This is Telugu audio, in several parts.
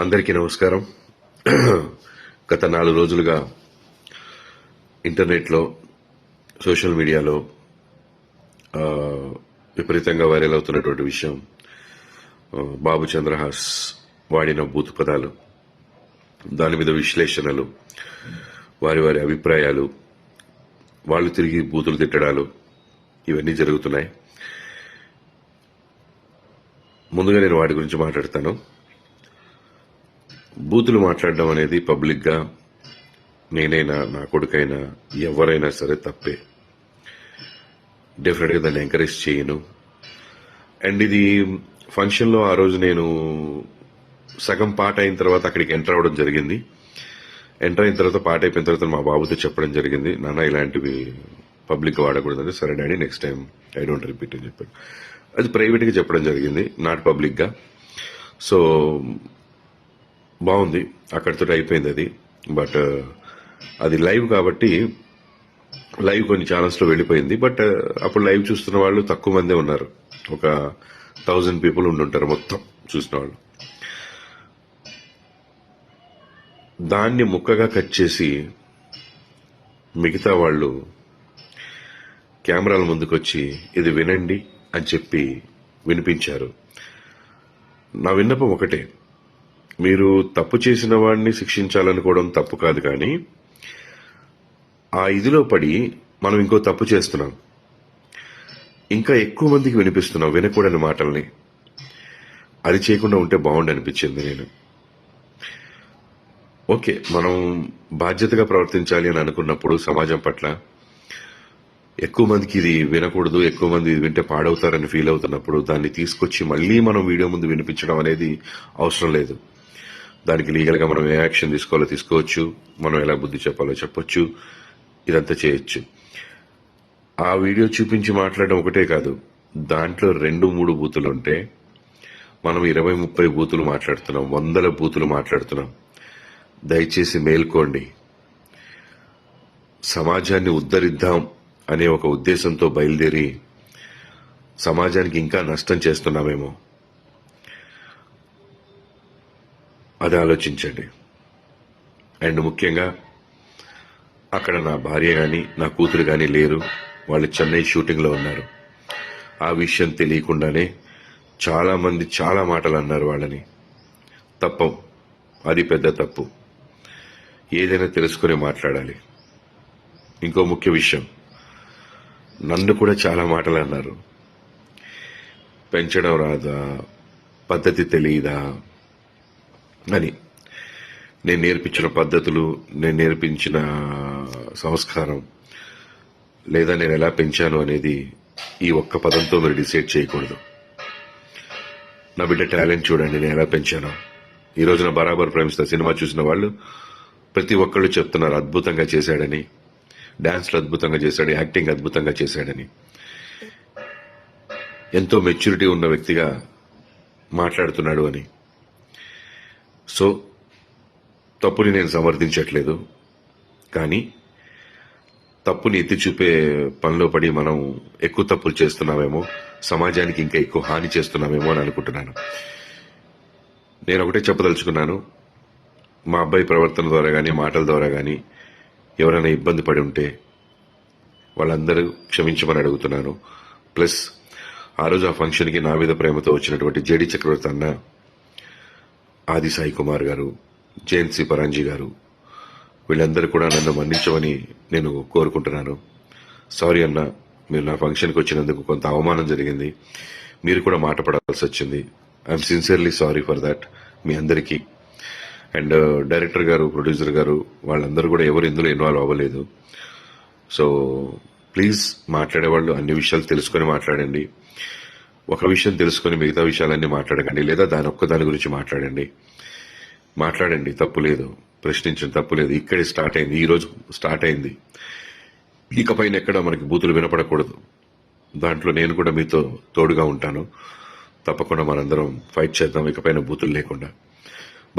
అందరికీ నమస్కారం. గత 4 రోజులుగా ఇంటర్నెట్లో, సోషల్ మీడియాలో విపరీతంగా వైరల్ అవుతున్నటువంటి విషయం బాబు చంద్రహాస్ వాడిన బూతు పదాలు, దాని మీద విశ్లేషణలు, వారి వారి అభిప్రాయాలు, వాళ్ళు తిరిగి బూతులు తిట్టడాలు, ఇవన్నీ జరుగుతున్నాయి. ముందుగా నేను వాటి గురించి మాట్లాడతాను. బూతులు మాట్లాడడం అనేది పబ్లిక్గా నేనైనా, నా కొడుకైనా, ఎవరైనా సరే తప్పే. డెఫినెట్గా దాన్ని ఎంకరేజ్ చేయను. అండ్ ఇది ఫంక్షన్లో ఆ రోజు నేను సగం పాట అయిన తర్వాత అక్కడికి ఎంటర్ అవ్వడం జరిగింది. ఎంటర్ అయిన తర్వాత పాట అయిపోయిన తర్వాత మా బాబుతో చెప్పడం జరిగింది, నాన్న ఇలాంటివి పబ్లిక్గా వాడకూడదని. సరే daddy, next time I don't repeat అని చెప్పాడు. అది ప్రైవేట్గా చెప్పడం జరిగింది, నాట్ పబ్లిక్గా. సో బాగుంది, అక్కడితో అయిపోయింది అది. బట్ అది లైవ్ కాబట్టి లైవ్ కొన్ని ఛానల్స్లో వెళ్ళిపోయింది. బట్ అప్పుడు లైవ్ చూస్తున్న వాళ్ళు తక్కువ మందే ఉన్నారు, ఒక 1000 పీపుల్ ఉండుంటారు మొత్తం చూసిన వాళ్ళు. దాన్ని ముక్కగా కట్ చేసి మిగతా వాళ్ళు కెమెరాల ముందుకొచ్చి ఇది వినండి అని చెప్పి వినిపించారు. నా విన్నపం ఒకటే, మీరు తప్పు చేసిన వాడిని శిక్షించాలనుకోవడం తప్పు కాదు, కానీ ఆ ఇదిలో పడి మనం ఇంకో తప్పు చేస్తున్నాం, ఇంకా ఎక్కువ మందికి వినిపిస్తున్నాం వినకూడని మాటల్ని. అది చేయకుండా ఉంటే బాగుండి అనిపించింది. నేను ఓకే, మనం బాధ్యతగా ప్రవర్తించాలి అని అనుకున్నప్పుడు సమాజం పట్ల ఎక్కువ మందికి ఇది వినకూడదు, ఎక్కువ మంది ఇది వింటే పాడవుతారని ఫీల్ అవుతున్నప్పుడు దాన్ని తీసుకొచ్చి మళ్ళీ మనం వీడియో ముందు వినిపించడం అనేది అవసరం లేదు. దానికి లీగల్గా మనం ఏ యాక్షన్ తీసుకోవాలో తీసుకోవచ్చు, మనం ఎలా బుద్ధి చెప్పాలో చెప్పొచ్చు, ఇదంతా చేయొచ్చు. ఆ వీడియో చూపించి మాట్లాడడం ఒకటే కాదు, దాంట్లో 2-3 బూతులు ఉంటే మనం 20-30 బూతులు మాట్లాడుతున్నాం, 100 బూతులు మాట్లాడుతున్నాం. దయచేసి మేల్కోండి. సమాజాన్ని ఉద్ధరిద్దాం అనే ఒక ఉద్దేశంతో బయలుదేరి సమాజానికి ఇంకా నష్టం చేస్తున్నామేమో, అది ఆలోచించండి. అండ్ ముఖ్యంగా అక్కడ నా భార్య కానీ నా కూతురు కానీ లేరు, వాళ్ళు చెన్నై షూటింగ్లో ఉన్నారు. ఆ విషయం తెలియకుండానే చాలా మంది చాలా మాటలు అన్నారు వాళ్ళని. తప్పం, అది పెద్ద తప్పు. ఏదైనా తెలుసుకుని మాట్లాడాలి. ఇంకో ముఖ్య విషయం, నన్ను కూడా చాలా మాటలు అన్నారు. పెంచడం రాదా, పద్ధతి తెలియదా అని. నేను నేర్పించిన పద్ధతులు, నేను నేర్పించిన సంస్కారం, లేదా నేను ఎలా పెంచాను అనేది ఈ ఒక్క పదంతో మీరు డిసైడ్ చేయకూడదు. నా బిడ్డ టాలెంట్ చూడండి, నేను ఎలా పెంచాను. ఈ రోజున బరాబర్ ప్రేమిస్తా సినిమా చూసిన వాళ్ళు ప్రతి ఒక్కళ్ళు చెప్తున్నారు అద్భుతంగా చేశాడని, డాన్స్లో అద్భుతంగా చేశాడు, యాక్టింగ్ అద్భుతంగా చేశాడని. ఎంతో మెచ్యూరిటీ ఉన్న వ్యక్తిగా మాట్లాడుతున్నాడు అని. సో తప్పుని నేను సమర్థించట్లేదు, కానీ తప్పుని ఎత్తి చూపే పనిలో పడి మనం ఎక్కువ తప్పులు చేస్తున్నామేమో, సమాజానికి ఇంకా ఎక్కువ హాని చేస్తున్నామేమో అని అనుకుంటున్నాను. నేను ఒకటే చెప్పదలుచుకున్నాను, మా అబ్బాయి ప్రవర్తన ద్వారా కానీ మాటల ద్వారా కానీ ఎవరైనా ఇబ్బంది పడి ఉంటే వాళ్ళందరూ క్షమించమని అడుగుతున్నాను. ప్లస్ ఆ రోజు ఆ ఫంక్షన్కి నా మీద ప్రేమతో వచ్చినటువంటి జేడి చక్రవర్తి అన్న, ఆది సాయి కుమార్ గారు, జయంతి పరాంజీ గారు, వీళ్ళందరూ కూడా నన్ను మన్నించమని నేను కోరుకుంటున్నాను. సారీ అన్న, మీరు నా ఫంక్షన్కి వచ్చినందుకు కొంత అవమానం జరిగింది, మీరు కూడా మాట పడాల్సి వచ్చింది. I'm sincerely sorry for that మీ అందరికీ. అండ్ డైరెక్టర్ గారు, ప్రొడ్యూసర్ గారు, వాళ్ళందరూ కూడా ఎవరు ఇందులో ఇన్వాల్వ్ అవ్వలేదు. సో ప్లీజ్ మాట్లాడేవాళ్ళు అన్ని విషయాలు తెలుసుకొని మాట్లాడండి. ఒక విషయం తెలుసుకొని మిగతా విషయాలన్నీ మాట్లాడకండి, లేదా దాని గురించి మాట్లాడండి, తప్పు లేదు, ప్రశ్నించడం తప్పు లేదు. ఇక్కడే స్టార్ట్ అయింది, ఈ రోజు స్టార్ట్ అయింది. ఇకపైన ఎక్కడ మనకి బూతులు వినపడకూడదు. దాంట్లో నేను కూడా మీతో తోడుగా ఉంటాను. తప్పకుండా మనందరం ఫైట్ చేద్దాం, ఇకపైన బూతులు లేకుండా.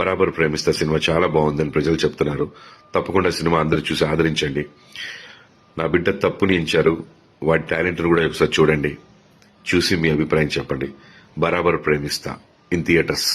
బరాబర్ ప్రేమిస్తా సినిమా చాలా బాగుందని ప్రజలు చెప్తున్నారు. తప్పకుండా సినిమా అందరూ చూసి ఆదరించండి. నా బిడ్డ తప్పుని ఇచ్చారు, వాడి టాలెంట్ను కూడా ఒకసారి చూడండి, చూసి మీ అభిప్రాయం చెప్పండి. బరాబర్ ప్రేమిస్తా ఇన్ థియేటర్స్.